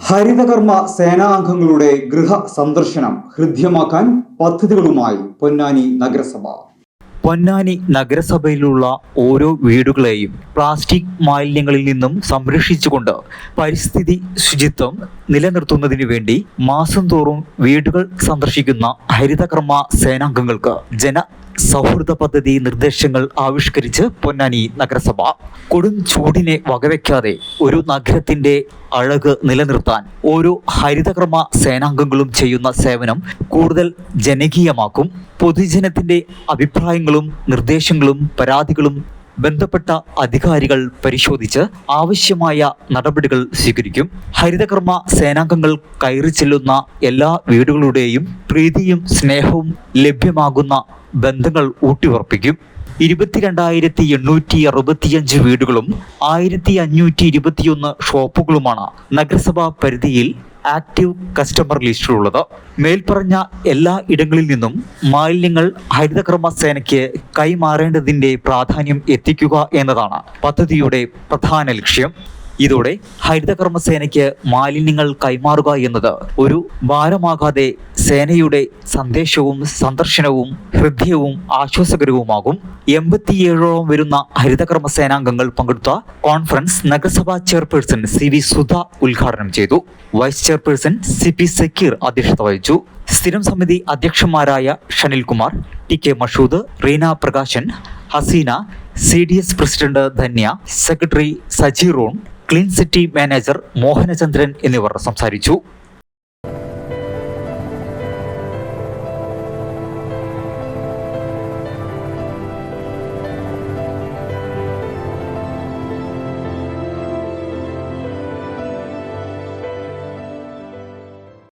ഹരിതകർമ്മ സേനാംഗങ്ങളുടെ ഗൃഹ സന്ദർശനം ഹൃദ്യമാക്കാൻ പദ്ധതികളുമായി പൊന്നാനി നഗരസഭ. പൊന്നാനി നഗരസഭയിലുള്ള ഓരോ വീടുകളെയും പ്ലാസ്റ്റിക് മാലിന്യങ്ങളിൽ നിന്നും സംരക്ഷിച്ചുകൊണ്ട് പരിസ്ഥിതി ശുചിത്വം നിലനിർത്തുന്നതിനു വേണ്ടി മാസം തോറും വീടുകൾ സന്ദർശിക്കുന്ന ഹരിതകർമ്മ സേനാംഗങ്ങൾക്ക് സൗഹൃദ പദ്ധതി നിർദ്ദേശങ്ങൾ ആവിഷ്കരിച്ച് പൊന്നാനി നഗരസഭ. കൊടും ചൂടിനെ വകവയ്ക്കാതെ ഒരു നഗരത്തിന്റെ അഴക് നിലനിർത്താൻ ഓരോ ഹരിതകർമ്മ സേനാംഗങ്ങളും ചെയ്യുന്ന സേവനം കൂടുതൽ ജനകീയമാക്കും. പൊതുജനത്തിന്റെ അഭിപ്രായങ്ങളും നിർദ്ദേശങ്ങളും പരാതികളും ബന്ധപ്പെട്ട അധികാരികൾ പരിശോധിച്ച് ആവശ്യമായ നടപടികൾ സ്വീകരിക്കും. ഹരിതകർമ്മ സേനാംഗങ്ങൾ കയറി ചെല്ലുന്ന എല്ലാ വീടുകളുടെയും പ്രീതിയും സ്നേഹവും ലഭ്യമാകുന്ന ബന്ധങ്ങൾ ഊട്ടിയുറപ്പിക്കും. 22,865 വീടുകളും 1,521 ഷോപ്പുകളുമാണ് നഗരസഭാ പരിധിയിൽ ആക്റ്റീവ് കസ്റ്റമർ ലിസ്റ്റിലുള്ളത്. മേൽപ്പറഞ്ഞ എല്ലാ ഇടങ്ങളിൽ നിന്നും മാലിന്യങ്ങൾ ഹരിതകർമ്മ സേനയ്ക്ക് കൈമാറേണ്ടതിന്റെ പ്രാധാന്യം എത്തിക്കുക എന്നതാണ് പദ്ധതിയുടെ പ്രധാന ലക്ഷ്യം. ഇതോടെ ഹരിതകർമ്മ സേനയ്ക്ക് മാലിന്യങ്ങൾ കൈമാറുക എന്നത് ഒരു ഭാരമാകാതെ സേനയുടെ സന്ദേശവും സന്ദർശനവും ഹൃദ്യവും ആശ്വാസകരവുമാകും. 87ഓളം വരുന്ന ഹരിതകർമ്മ സേനാംഗങ്ങൾ പങ്കെടുത്ത കോൺഫറൻസ് നഗരസഭാ ചെയർപേഴ്സൺ CV സുധ ഉദ്ഘാടനം ചെയ്തു. വൈസ് ചെയർപേഴ്സൺ CP സക്കീർ അധ്യക്ഷത വഹിച്ചു. സ്ഥിരം സമിതി അധ്യക്ഷന്മാരായ Shanilkumar, TK Mashood, Reena Prakashan, Haseena, CDS president Dhanya, secretary Saji Ron, clean city manager Mohanachandran എന്നിവർ സംസാരിച്ചു.